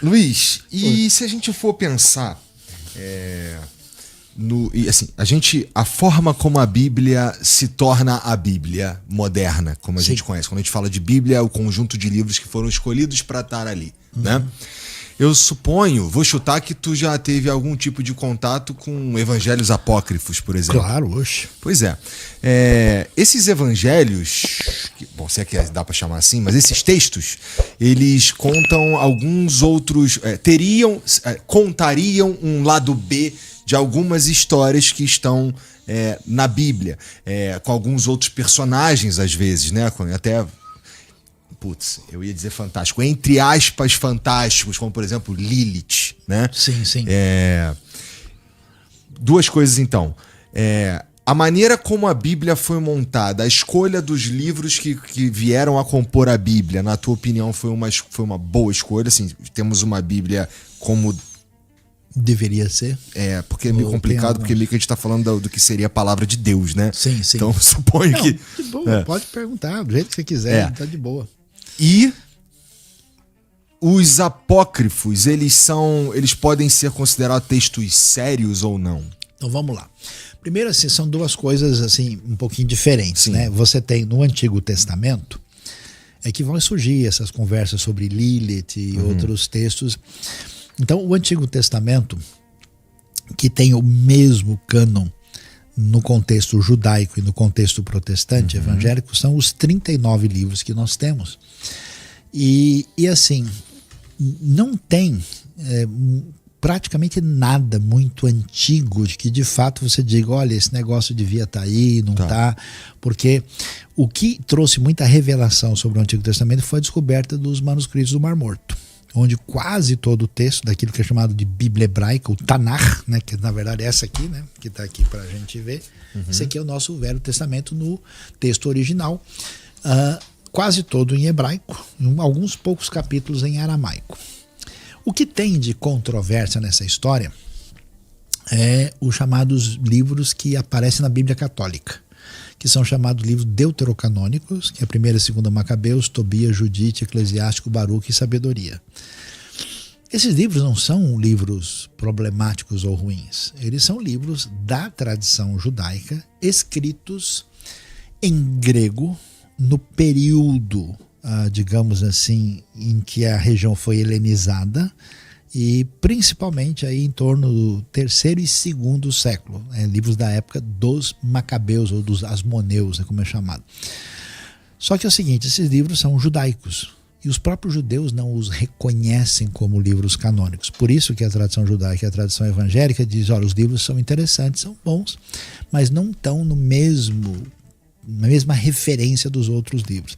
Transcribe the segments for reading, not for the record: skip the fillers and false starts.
Luiz, e se a gente for pensar a forma como a Bíblia se torna a Bíblia moderna, como a gente conhece. Quando a gente fala de Bíblia, é o conjunto de livros que foram escolhidos para estar ali, né? Eu suponho, vou chutar que tu já teve algum tipo de contato com evangelhos apócrifos, por exemplo. Claro, oxe. Pois é. Esses evangelhos, bom, se é que dá para chamar assim, mas esses textos, eles contam alguns outros, contariam um lado B de algumas histórias que estão na Bíblia, com alguns outros personagens, às vezes, né? Até... eu ia dizer fantástico, entre aspas fantásticos, como por exemplo Lilith, né? Sim, sim. Duas coisas então. A maneira como a Bíblia foi montada, a escolha dos livros que vieram a compor a Bíblia, na tua opinião, foi uma boa escolha? Assim, temos uma Bíblia como... Deveria ser. Porque é meio complicado, porque meio que a gente está falando do que seria a palavra de Deus, né? Sim, sim. Então suponho que... De boa, pode perguntar, do jeito que você quiser, tá de boa. E os apócrifos, eles podem ser considerados textos sérios ou não? Então vamos lá. Primeiro, assim, são duas coisas assim um pouquinho diferentes, né? Você tem no Antigo Testamento que vão surgir essas conversas sobre Lilith e outros textos. Então, o Antigo Testamento, que tem o mesmo cânon no contexto judaico e no contexto protestante evangélico, são os 39 livros que nós temos. E assim, não tem praticamente nada muito antigo de que de fato você diga, olha, esse negócio devia estar aí, não tá. Porque o que trouxe muita revelação sobre o Antigo Testamento foi a descoberta dos manuscritos do Mar Morto, onde quase todo o texto daquilo que é chamado de Bíblia Hebraica, o Tanakh, né, que na verdade é essa aqui, né, que está aqui para a gente ver. Esse aqui é o nosso Velho Testamento no texto original, quase todo em hebraico, alguns poucos capítulos em aramaico. O que tem de controvérsia nessa história é os chamados livros que aparecem na Bíblia Católica, que são chamados livros deuterocanônicos, que é a 1ª e 2ª Macabeus, Tobias, Judite, Eclesiástico, Baruque e Sabedoria. Esses livros não são livros problemáticos ou ruins. Eles são livros da tradição judaica, escritos em grego, no período, digamos assim, em que a região foi helenizada, e principalmente aí em torno do 3º e 2º século, livros da época dos Macabeus ou dos Asmoneus, como é chamado. Só que é o seguinte, esses livros são judaicos e os próprios judeus não os reconhecem como livros canônicos. Por isso que a tradição judaica e a tradição evangélica diz, olha, os livros são interessantes, são bons, mas não estão na mesma referência dos outros livros.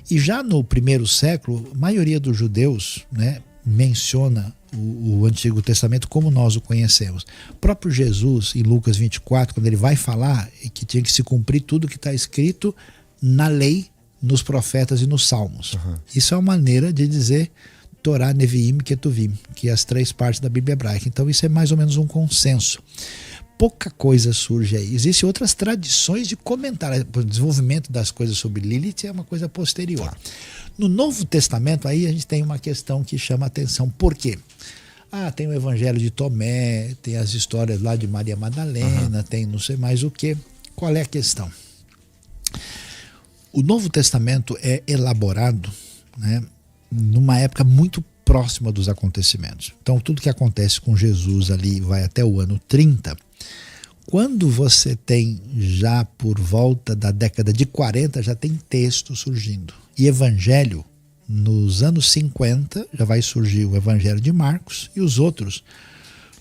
E já no 1º século, a maioria dos judeus, né, menciona o Antigo Testamento como nós o conhecemos. O próprio Jesus, em Lucas 24, quando ele vai falar que tinha que se cumprir tudo que está escrito na lei, nos profetas e nos salmos. Isso é uma maneira de dizer Torá, Neviim e Ketuvim, que é as 3 partes da Bíblia hebraica. Então isso é mais ou menos um consenso. Pouca coisa surge aí. Existem outras tradições de comentário. O desenvolvimento das coisas sobre Lilith é uma coisa posterior. No Novo Testamento, aí a gente tem uma questão que chama a atenção. Por quê? Tem o Evangelho de Tomé, tem as histórias lá de Maria Madalena, tem não sei mais o quê. Qual é a questão? O Novo Testamento é elaborado, né, numa época muito próxima dos acontecimentos. Então, tudo que acontece com Jesus ali vai até o ano 30. Quando você tem já por volta da década de 40, já tem texto surgindo. E Evangelho, nos anos 50, já vai surgir o Evangelho de Marcos e os outros,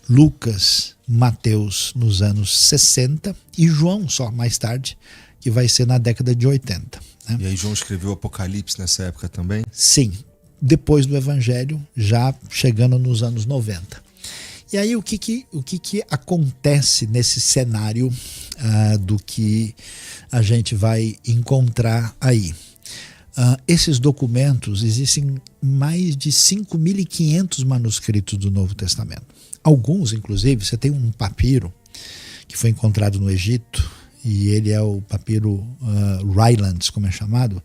Lucas, Mateus, nos anos 60 e João só mais tarde, que vai ser na década de 80. Né? E aí João escreveu o Apocalipse nessa época também? Sim, depois do Evangelho, já chegando nos anos 90. E aí o que acontece nesse cenário do que a gente vai encontrar aí? Esses documentos, existem mais de 5.500 manuscritos do Novo Testamento. Alguns, inclusive, você tem um papiro que foi encontrado no Egito, e ele é o papiro Rylands, como é chamado,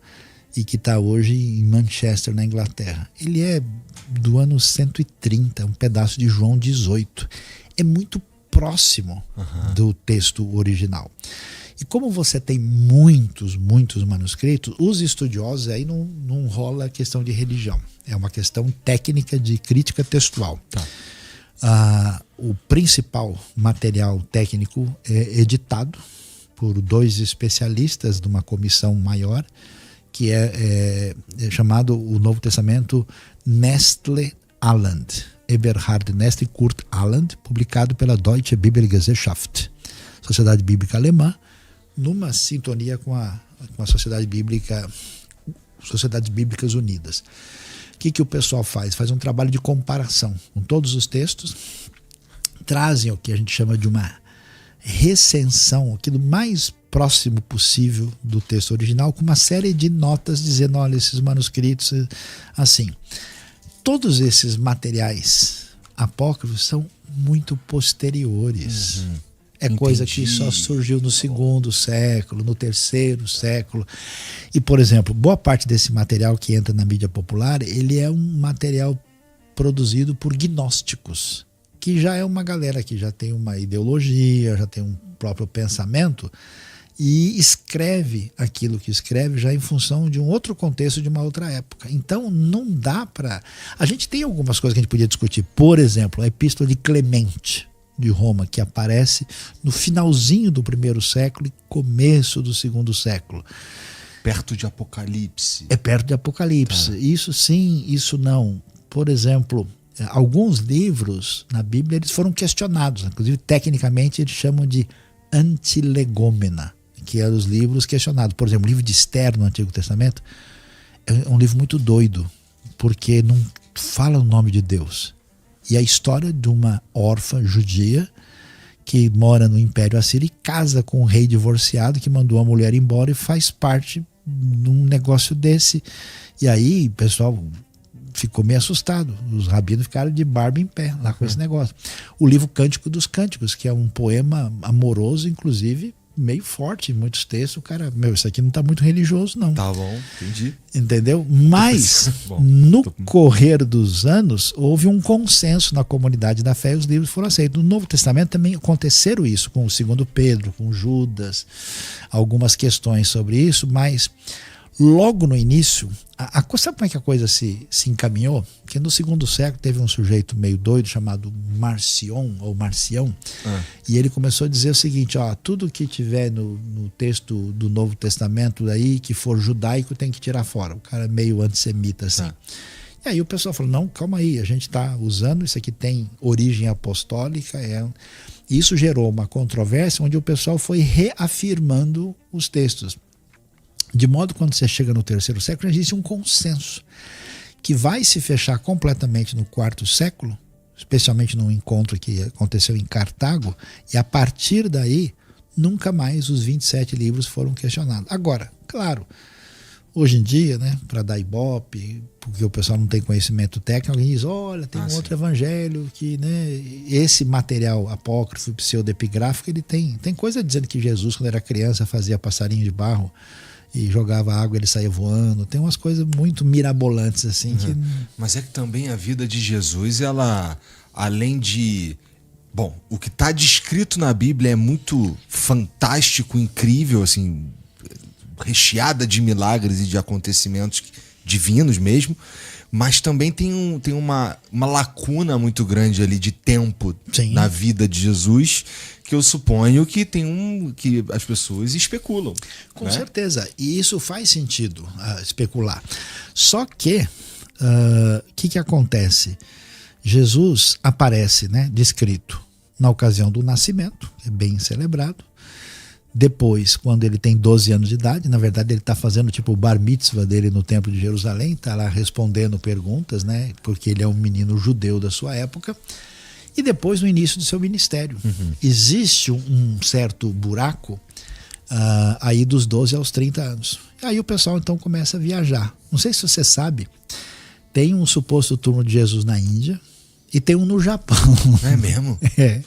e que está hoje em Manchester, na Inglaterra. Ele é do ano 130, um pedaço de João 18. É muito próximo do texto original. E como você tem muitos manuscritos, os estudiosos aí não rola a questão de religião. É uma questão técnica de crítica textual. Tá. O principal material técnico é editado por 2 especialistas de uma comissão maior, que é chamado o Novo Testamento Nestle Aland, Eberhard Nestle e Kurt Aland, publicado pela Deutsche Bibelgesellschaft, Sociedade Bíblica Alemã, numa sintonia com a Sociedade Bíblica, Sociedades Bíblicas Unidas. O que o pessoal faz? Faz um trabalho de comparação com todos os textos, trazem o que a gente chama de uma recensão, aquilo mais próximo possível do texto original, com uma série de notas dizendo, olha, esses manuscritos, assim. Todos esses materiais apócrifos são muito posteriores. É coisa que só surgiu no 2º século, no 3º século. E, por exemplo, boa parte desse material que entra na mídia popular, ele é um material produzido por gnósticos, que já é uma galera que já tem uma ideologia, já tem um próprio pensamento e escreve aquilo que escreve já em função de um outro contexto, de uma outra época. Então não dá para... A gente tem algumas coisas que a gente podia discutir. Por exemplo, a Epístola de Clemente de Roma, que aparece no finalzinho do 1º século e começo do 2º século. Perto de Apocalipse. É perto de Apocalipse. Tá. Isso sim, isso não. Por exemplo, alguns livros na Bíblia eles foram questionados. Inclusive, tecnicamente, eles chamam de antilegômena, que eram os livros questionados. Por exemplo, o livro de Esther no Antigo Testamento é um livro muito doido, porque não fala o nome de Deus. E a história de uma órfã judia que mora no Império Assírio e casa com um rei divorciado que mandou a mulher embora e faz parte de um negócio desse. E aí o pessoal ficou meio assustado. Os rabinos ficaram de barba em pé lá com esse negócio. O livro Cântico dos Cânticos, que é um poema amoroso, inclusive, meio forte em muitos textos. O cara, isso aqui não está muito religioso, não. Tá bom, entendi. Entendeu? Mas, no correr dos anos, houve um consenso na comunidade da fé e os livros foram aceitos. No Novo Testamento também aconteceram isso, com o 2º Pedro, com Judas, algumas questões sobre isso, mas logo no início, sabe como é que a coisa se encaminhou? Porque no 2º século teve um sujeito meio doido chamado Marcion, e ele começou a dizer o seguinte, tudo que tiver no texto do Novo Testamento aí, que for judaico, tem que tirar fora. O cara é meio antissemita assim. E aí o pessoal falou, não, calma aí, a gente está usando, isso aqui tem origem apostólica, e isso gerou uma controvérsia onde o pessoal foi reafirmando os textos. De modo que quando você chega no 3º século, existe um consenso que vai se fechar completamente no 4º século, especialmente num encontro que aconteceu em Cartago, e a partir daí, nunca mais os 27 livros foram questionados. Agora, claro, hoje em dia, né, para dar ibope, porque o pessoal não tem conhecimento técnico, alguém diz, olha, tem um outro evangelho que, né, esse material apócrifo, pseudepigráfico, ele tem coisa dizendo que Jesus, quando era criança, fazia passarinho de barro e jogava água, ele saía voando. Tem umas coisas muito mirabolantes assim. Que... Mas é que também a vida de Jesus, ela, além de... Bom, o que está descrito na Bíblia é muito fantástico, incrível, assim, recheada de milagres e de acontecimentos divinos mesmo, mas também tem uma lacuna muito grande ali de tempo na vida de Jesus, que eu suponho que que as pessoas especulam. Com certeza. E isso faz sentido especular. Só que que acontece? Jesus aparece, né, descrito na ocasião do nascimento, que é bem celebrado. Depois, quando ele tem 12 anos de idade, na verdade ele está fazendo tipo o bar mitzvah dele no Templo de Jerusalém, está lá respondendo perguntas, né, porque ele é um menino judeu da sua época. E depois no início do seu ministério. Existe um certo buraco aí dos 12 aos 30 anos. Aí o pessoal então começa a viajar. Não sei se você sabe, tem um suposto túmulo de Jesus na Índia e tem um no Japão. É mesmo? É.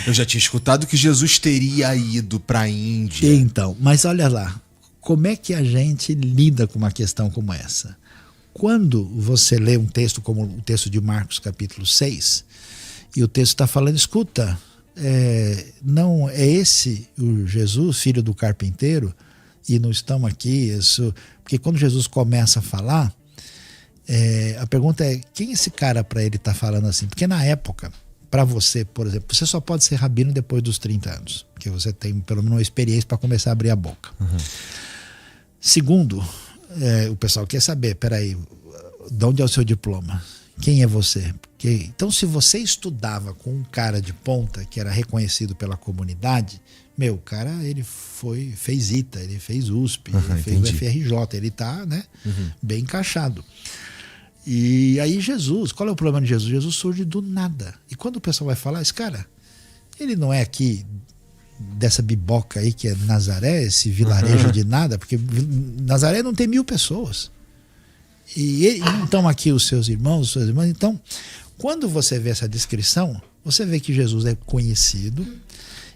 Eu já tinha escutado que Jesus teria ido para a Índia. Então, mas olha lá, como é que a gente lida com uma questão como essa? Quando você lê um texto como o texto de Marcos capítulo 6, e o texto está falando, escuta, não é esse o Jesus, filho do carpinteiro, e não estamos aqui, porque quando Jesus começa a falar, a pergunta é, quem é esse cara para ele estar falando assim? Porque na época, para você, por exemplo, você só pode ser rabino depois dos 30 anos, porque você tem pelo menos uma experiência para começar a abrir a boca. Uhum. Segundo, o pessoal quer saber, peraí, de onde é o seu diploma? Quem é você? Então, se você estudava com um cara de ponta que era reconhecido pela comunidade, o cara, ele fez ITA, ele fez USP, ele fez o FRJ, ele está, né, bem encaixado. E aí Jesus, qual é o problema de Jesus? Jesus surge do nada. E quando o pessoal vai falar, esse cara, ele não é aqui dessa biboca aí que é Nazaré, esse vilarejo de nada, porque Nazaré não tem 1000 pessoas. E não estão aqui os seus irmãos, suas irmãs. Então, quando você vê essa descrição, você vê que Jesus é conhecido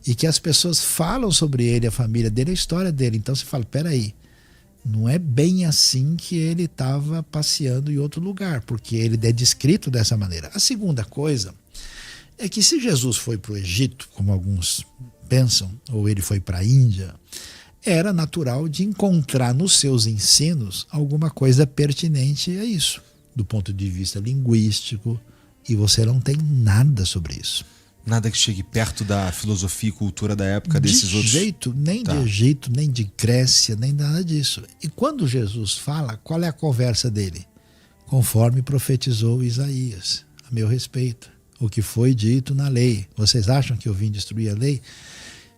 e que as pessoas falam sobre ele, a família dele, a história dele. Então você fala, peraí, não é bem assim que ele estava passeando em outro lugar, porque ele é descrito dessa maneira. A segunda coisa é que se Jesus foi para o Egito, como alguns pensam, ou ele foi para a Índia, era natural de encontrar nos seus ensinos alguma coisa pertinente a isso, do ponto de vista linguístico, e você não tem nada sobre isso. Nada que chegue perto da filosofia e cultura da época desses outros... De jeito, nem de Egito, nem de Grécia, nem nada disso. E quando Jesus fala, qual é a conversa dele? Conforme profetizou Isaías, a meu respeito, o que foi dito na lei. Vocês acham que eu vim destruir a lei?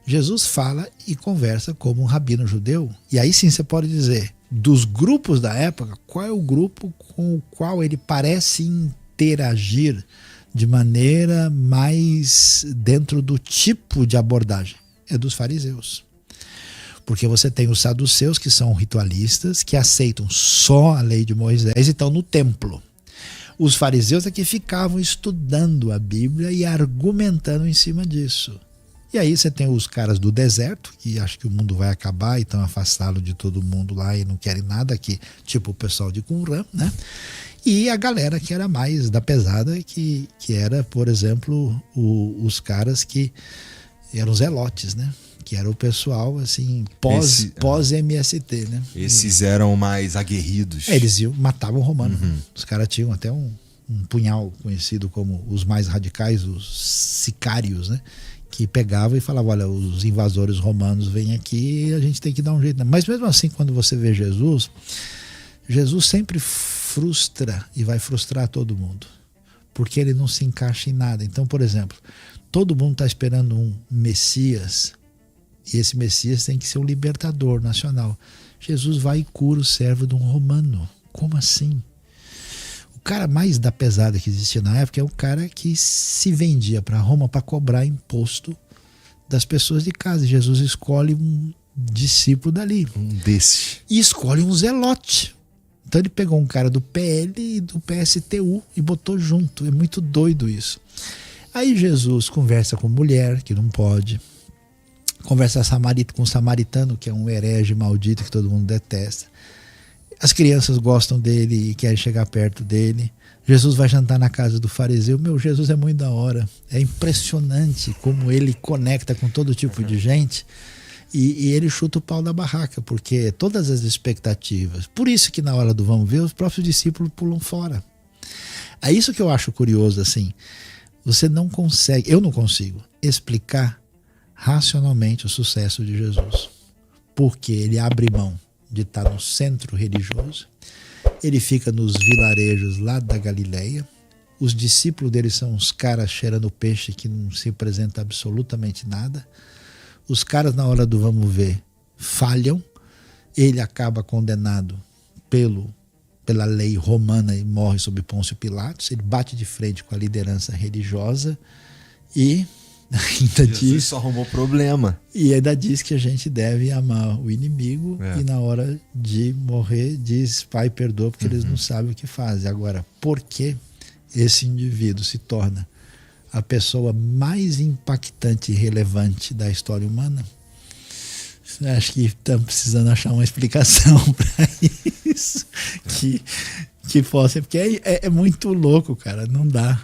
Jesus fala e conversa como um rabino judeu. E aí sim você pode dizer, dos grupos da época, qual é o grupo com o qual ele parece interagir de maneira mais dentro do tipo de abordagem? É dos fariseus. Porque você tem os saduceus, que são ritualistas, que aceitam só a lei de Moisés e estão no templo. Os fariseus é que ficavam estudando a Bíblia e argumentando em cima disso. E aí você tem os caras do deserto, que acham que o mundo vai acabar e estão afastados de todo mundo lá e não querem nada aqui, tipo o pessoal de Qumran, né? E a galera que era mais da pesada, que era, por exemplo, os caras que eram os zelotes, né? Que era o pessoal, assim, pós-MST, né? Esses eram mais aguerridos. Eles matavam o romano. Os caras tinham até um punhal conhecido como os mais radicais, os sicários, né? Que pegavam e falavam, olha, os invasores romanos vêm aqui e a gente tem que dar um jeito. Mas mesmo assim, quando você vê Jesus, Jesus sempre frustra e vai frustrar todo mundo, porque ele não se encaixa em nada. Então, por exemplo, todo mundo está esperando um Messias, e esse Messias tem que ser um libertador nacional. Jesus vai e cura o servo de um romano. Como assim? O cara mais da pesada que existia na época é o cara que se vendia para Roma para cobrar imposto das pessoas de casa. E Jesus escolhe um discípulo dali. Um desses. E escolhe um zelote. Então ele pegou um cara do PL e do PSTU e botou junto. É muito doido isso. Aí Jesus conversa com mulher, que não pode. Conversa com o samaritano, que é um herege maldito que todo mundo detesta. As crianças gostam dele e querem chegar perto dele. Jesus vai jantar na casa do fariseu. Jesus é muito da hora. É impressionante como ele conecta com todo tipo de gente. E ele chuta o pau da barraca, porque todas as expectativas. Por isso que na hora do vamos ver, os próprios discípulos pulam fora. É isso que eu acho curioso, assim. Você não consegue, eu não consigo explicar racionalmente o sucesso de Jesus. Porque ele abre mão de estar no centro religioso, ele fica nos vilarejos lá da Galileia, os discípulos dele são uns caras cheirando peixe que não se apresenta absolutamente nada, os caras na hora do vamos ver falham, ele acaba condenado pela lei romana e morre sob Pôncio Pilatos, ele bate de frente com a liderança religiosa e ainda diz, só arrumou problema. E ainda diz que a gente deve amar o inimigo e na hora de morrer diz, Pai, perdoa, porque eles não sabem o que fazem. Agora, por que esse indivíduo se torna a pessoa mais impactante e relevante da história humana? Acho que estamos precisando achar uma explicação para isso que possa, porque é muito louco, cara, não dá.